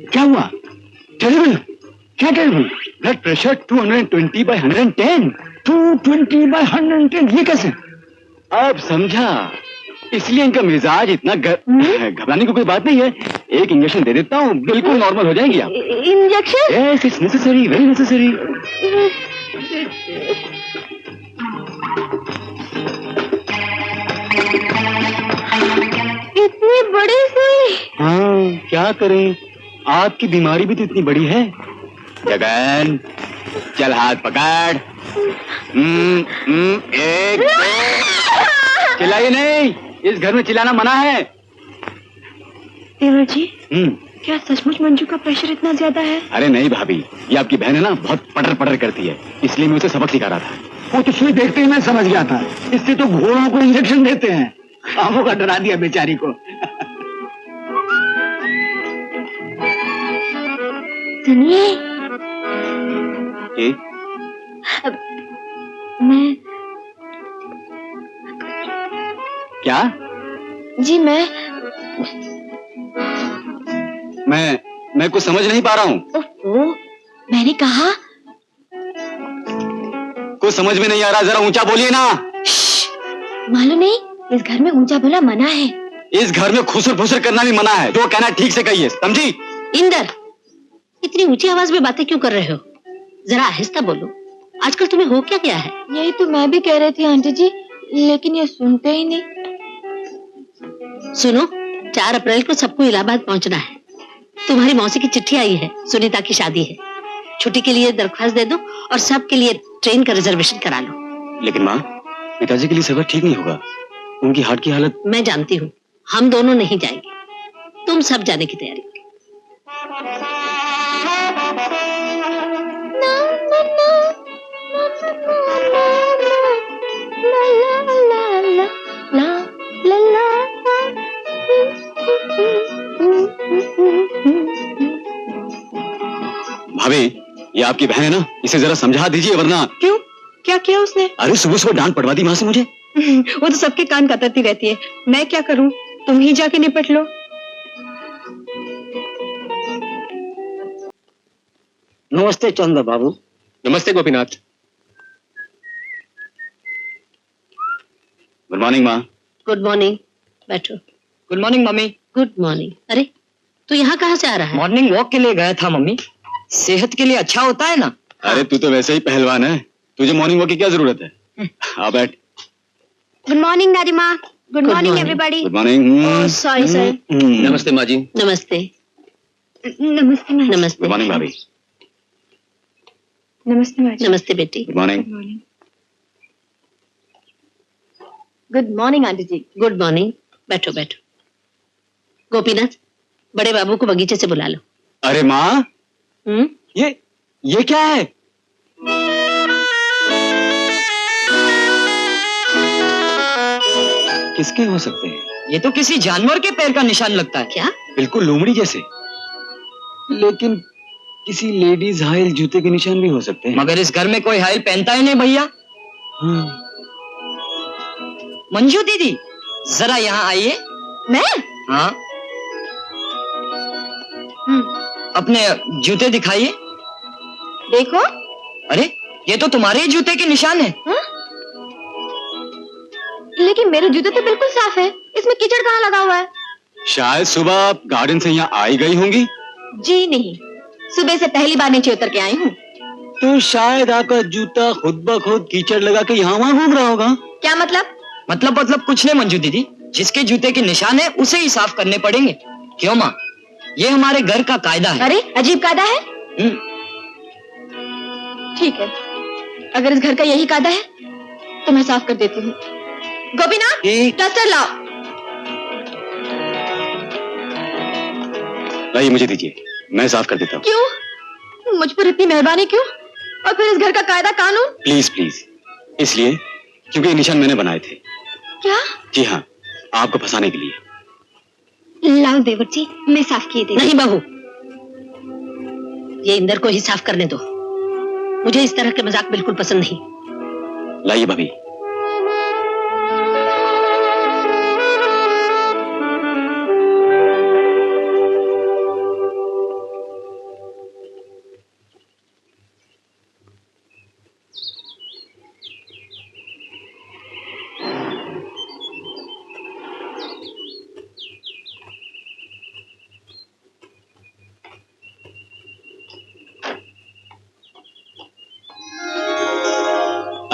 क्या हुआ? टेरिबल? क्या टेरिबल? Blood pressure 220/110। 220/110, ये कैसे? अब समझा, इसलिए इनका मिजाज इतना घबराने की कोई बात नहीं है। एक इंजेक्शन दे देता हूँ, बिल्कुल नॉर्मल हो जाएंगी आप। Injection? Yes, it's necessary, very necessary. इतनी बड़ी सुई? हाँ, क्या करें, आपकी बीमारी भी तो इतनी बड़ी है। जगन, चल हाथ पकड़। एक, चिल्लाइए नहीं, इस घर में चिल्लाना मना है। देवर जी, क्या सचमुच मंजू का प्रेशर इतना ज्यादा है? अरे नहीं भाभी, ये आपकी बहन है ना, बहुत पटर पटर करती है, इसलिए मैं उसे सबक सिखा रहा था। वो तो सुई देखते ही मैं समझ गया था, इससे तो घोड़ों को इंजेक्शन देते हैं। आंखों का डरा दिया बेचारी को। सुनिए, मैं क्या? जी मैं कुछ समझ नहीं पा रहा हूँ। ओह, मैंने कहा कुछ समझ में नहीं आ रहा, जरा ऊंचा बोलिए ना। मालूम नहीं, इस घर में ऊंचा बोला मना है। इस घर में खुसर फुसर करना भी मना है, जो कहना ठीक से कहिए, समझी? इंदर, इतनी ऊंची आवाज में बातें क्यों कर रहे हो? जरा आहिस्ता बोलो, आजकल तुम्हें हो क्या गया है? यही तो मैं भी कह रही थी आंटी जी, लेकिन ये सुनते ही नहीं। सुनो, 4 अप्रैल को सबको इलाहाबाद पहुंचना है। तुम्हारी मौसी की चिट्ठी आई है, सुनीता की शादी है। छुट्टी के लिए दरख्वास्त दे दो और सबके लिए ट्रेन का रिजर्वेशन करा लो। लेकिन माँ, पिताजी के लिए सफर ठीक नहीं होगा, उनकी हार्ट की हालत। मैं जानती हूँ, हम दोनों नहीं जाएंगे, तुम सब जाने की तैयारी करो। भाभी, ये आपकी बहन है ना, इसे जरा समझा दीजिए, वरना। क्यों, क्या किया उसने? अरे सुबह सुबह डांट पड़वा दी माँ से मुझे। वो तो सबके कान कतरती रहती है, मैं क्या करूं? तुम ही जाके निपट लो। नमस्ते चंदा बाबू। नमस्ते गोपीनाथ। गुड मॉर्निंग माँ। गुड मॉर्निंग, बैठो। Good morning mummy. Good morning. अरे तू यहाँ कहाँ से आ रहा है? मॉर्निंग वॉक के लिए गया था मम्मी, सेहत के लिए अच्छा होता है ना। अरे तू तो वैसे ही पहलवान है, तुझे मॉर्निंग वॉक की क्या जरूरत है? आ बैठ। गुड मॉर्निंग दादी माँ। Good morning everybody. Good morning. Sorry sir. नमस्ते माँ जी। नमस्ते। नमस्ते माँ। नमस्ते। गुड मॉर्निंग भाभी। नमस्ते माँ। नमस्ते बेटी। Good morning. Good morning aunty ji. Good morning, बैठो बैठो। गोपीनाथ, बड़े बाबू को बगीचे से बुला लो। अरे माँ, ये क्या है? किसके हो सकते हैं? ये तो किसी जानवर के पैर का निशान लगता है। क्या? बिल्कुल लोमड़ी जैसे, लेकिन किसी लेडीज हाइल जूते के निशान भी हो सकते हैं। मगर इस घर में कोई हाइल पहनता ही नहीं भैया। मंजू दीदी, जरा यहाँ आइए। मैं? हाँ, अपने जूते दिखाइए। देखो। अरे ये तो तुम्हारे ही जूते के निशान है। लेकिन मेरे जूते तो बिल्कुल साफ है, इसमें कीचड़ कहाँ लगा हुआ है? शायद सुबह आप गार्डन से यहाँ आई गई होंगी। जी नहीं, सुबह से पहली बार नीचे उतर के आई हूँ। तो शायद आपका जूता खुद ब खुद कीचड़ लगा के यहाँ वहाँ घूम रहा होगा। क्या मतलब? मतलब कुछ नहीं मंजू दीदी, जिसके जूते के निशान है उसे ही साफ करने पड़ेंगे। क्यों माँ, ये हमारे घर का कायदा है। अरे अजीब कायदा है। ठीक है, अगर इस घर का यही कायदा है तो मैं साफ कर देती हूँ। गोपीनाथ, डस्टर लाओ। लाइए मुझे दीजिए, मैं साफ कर देता हूँ। क्यों? मुझ पर इतनी मेहरबानी क्यों? और फिर इस घर का कायदा कानून? प्लीज प्लीज, इसलिए क्योंकि ये निशान मैंने बनाए थे। क्या? जी हाँ, आपको फंसाने के लिए। लाओ देवर जी, मैं साफ किए दे। नहीं बहू, ये इंदर को ही साफ करने दो, मुझे इस तरह के मजाक बिल्कुल पसंद नहीं। लाइए भाभी।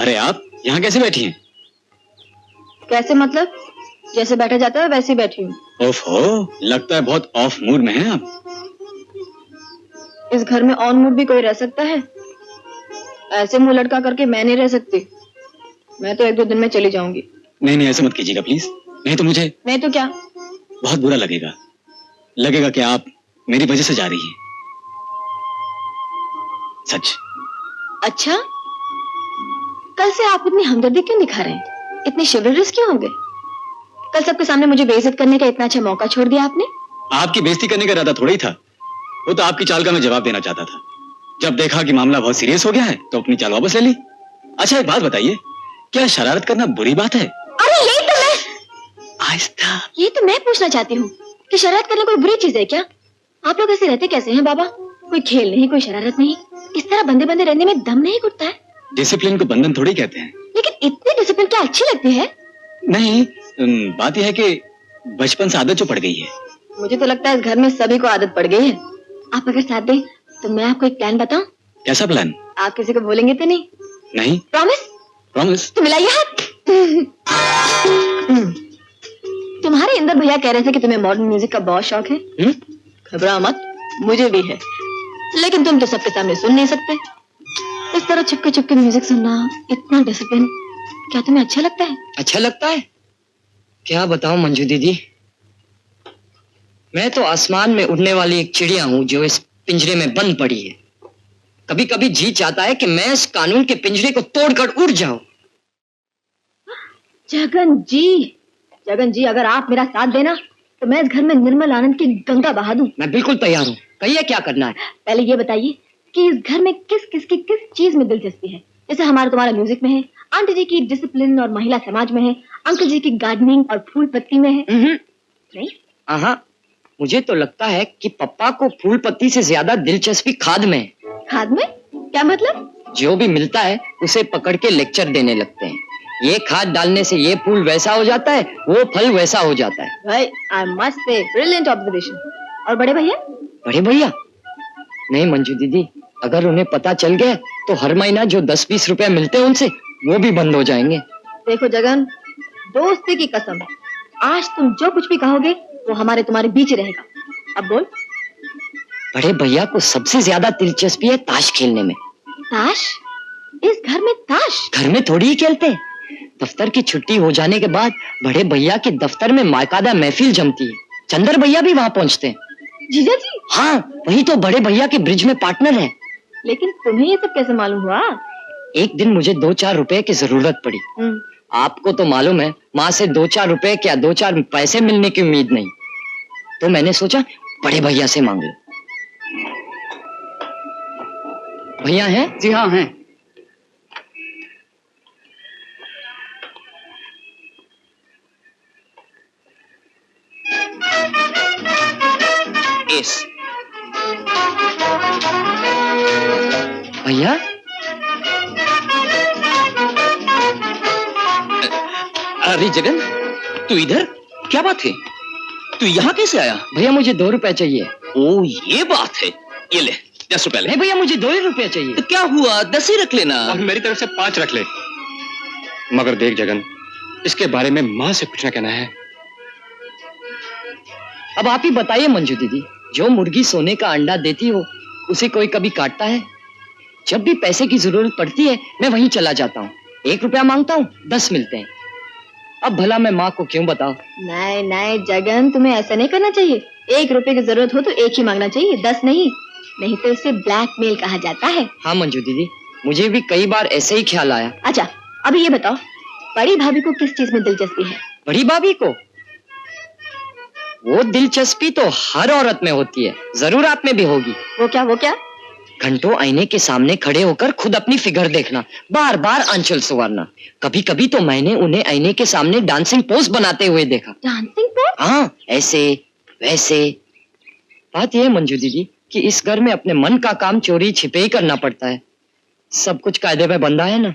अरे आप यहाँ कैसे बैठी हैं? कैसे मतलब? जैसे बैठा जाता है वैसे ही बैठी हूँ। ओफो, लगता है बहुत ऑफ मूड में हैं आप। इस घर में ऑन मूड भी कोई रह सकता है? ऐसे मुंह लटका करके मैं नहीं रह सकती। मैं तो 1-2 दिन में चली जाऊंगी। नहीं नहीं, ऐसे मत कीजिएगा प्लीज, नहीं तो मुझे नहीं तो क्या? बहुत बुरा लगेगा। लगेगा कि आप मेरी वजह से जा रही हैं। सच। अच्छा, कल से आप इतनी हमदर्दी क्यों दिखा रहे हैं? इतने शिवरलिस क्यों हो गए? कल सबके सामने मुझे बेइज्जत करने का इतना अच्छा मौका छोड़ दिया आपने। आपकी बेइज्जती करने का इरादा थोड़ा ही था, वो तो आपकी चाल का मैं जवाब देना चाहता था। जब देखा कि मामला बहुत सीरियस हो गया है तो अपनी चाल वापस ले ली। अच्छा एक बात बताइए, क्या शरारत करना बुरी बात है? अरे यही तो मैं आहिस्ता। ये तो मैं पूछना चाहती हूँ कि शरारत करना कोई बुरी चीज है क्या? आप लोग ऐसे रहते कैसे हैं बाबा? कोई खेल नहीं, कोई शरारत नहीं, इस तरह बंदे बंदे रहने में दम नहीं घुटता है। डिसिप्लिन को बंधन थोड़ी कहते हैं। लेकिन इतनी डिसिप्लिन क्या अच्छी लगती है? नहीं, बात यह है कि बचपन से आदत जो पड़ गई है। मुझे तो लगता है इस घर में सभी को आदत पड़ गई है। आप अगर साथ दें तो मैं आपको एक प्लान बताऊं। कैसा प्लान? आप किसी को बोलेंगे तो नहीं? नहीं। प्रॉमिस? प्रॉमिस। तो मिलाइए हाथ। तुम्हारे इंदर भैया कह रहे थे कि तुम्हें मॉडर्न म्यूजिक का बहुत शौक है। घबराओ मत, मुझे भी है, लेकिन तुम तो सबके सामने सुन नहीं सकते। इस तरह चुपके चुपके म्यूजिक सुनना, इतना डिसिप्लिन, क्या तुम्हें अच्छा लगता है? अच्छा लगता है? क्या बताऊं मंजू दीदी, मैं तो आसमान में उड़ने वाली एक चिड़िया हूँ जो इस पिंजरे में बंद पड़ी है। कभी कभी जी चाहता है कि मैं इस कानून के पिंजरे को तोड़कर उड़ जाऊं। जगन जी, अगर आप मेरा साथ देना तो मैं इस घर में निर्मल आनंद की गंगा बहा दूं। मैं बिल्कुल तैयार हूँ, कहिए क्या करना है। पहले ये बताइए कि इस घर में किस चीज में दिलचस्पी है? जैसे हमारा तुम्हारा म्यूजिक में है, आंटी जी की डिसिप्लिन और महिला समाज में है, अंकल जी की गार्डनिंग और फूल पत्ती में है। नहीं? हाँ, मुझे तो लगता है कि पप्पा को फूल पत्ती से ज्यादा दिलचस्पी खाद में है। खाद में? क्या मतलब? जो भी मिलता है उसे पकड़ के लेक्चर देने लगते हैं। ये खाद डालने से ये फूल वैसा हो जाता है, वो फल वैसा हो जाता है। भाई, I must say brilliant observation. और बड़े भैया? बड़े भैया? नहीं मंजू दीदी, अगर उन्हें पता चल गया तो हर महीना जो 10-20 रुपए मिलते हैं उनसे, वो भी बंद हो जाएंगे। देखो जगन, दोस्ती की कसम, आज तुम जो कुछ भी कहोगे वो हमारे तुम्हारे बीच ही रहेगा। अब बोल। बड़े भैया को सबसे ज्यादा दिलचस्पी है ताश खेलने में। ताश? इस घर में ताश? घर में थोड़ी ही खेलते हैं। दफ्तर की छुट्टी हो जाने के बाद बड़े भैया के दफ्तर में मायकादा महफिल जमती है। चंदर भैया भी वहाँ पहुँचते हैं। जीजा जी? हाँ, वही तो बड़े भैया के ब्रिज में पार्टनर है। लेकिन तुम्हें ये सब कैसे मालूम हुआ? एक दिन मुझे 2-4 रुपए की जरूरत पड़ी। आपको तो मालूम है, माँ से 2-4 रुपए क्या 2-4 पैसे मिलने की उम्मीद नहीं, तो मैंने सोचा बड़े भैया से मांग लो। भैया हैं? जी हाँ हैं। भैया? अरे जगन, तू इधर? क्या बात है, तू यहाँ कैसे आया? भैया मुझे 2 रुपए चाहिए। ओ ये बात है, ये ले 10 रुपए ले। नहीं भैया, मुझे 2 ही रुपए चाहिए। तो क्या हुआ, 10 ही रख लेना। और मेरी तरफ से 5 रख ले। मगर देख जगन, इसके बारे में माँ से कुछ ना कहना है। अब आप ही बताइए मंजू दीदी, जो मुर्गी सोने का अंडा देती हो उसे कोई कभी काटता है? जब भी पैसे की जरूरत पड़ती है मैं वहीं चला जाता हूँ। 1 रुपया मांगता हूँ, 10 मिलते हैं। अब भला मैं माँ को क्यों बताऊं? नहीं जगन, तुम्हें ऐसा नहीं करना चाहिए। 1 रुपए की जरूरत हो तो 1 ही मांगना चाहिए, 10 नहीं। नहीं तो इसे ब्लैकमेल कहा जाता है। हाँ मंजू दीदी, मुझे भी कई बार ऐसे ही ख्याल आया। अच्छा, अभी ये बताओ, बड़ी भाभी को किस चीज में दिलचस्पी है? बड़ी भाभी को? वो दिलचस्पी तो हर औरत में होती है, जरूर आप में भी होगी। वो क्या? घंटों आईने के सामने खड़े होकर खुद अपनी फिगर देखना, बार बार आंचल संवारना। कभी कभी तो मैंने उन्हें आईने के सामने डांसिंग पोज बनाते हुए देखा। Dancing pose? हाँ, ऐसे वैसे। बात यह है मंजू दीदी कि इस घर में अपने मन का काम चोरी छिपे ही करना पड़ता है। सब कुछ कायदे में बंधा है ना।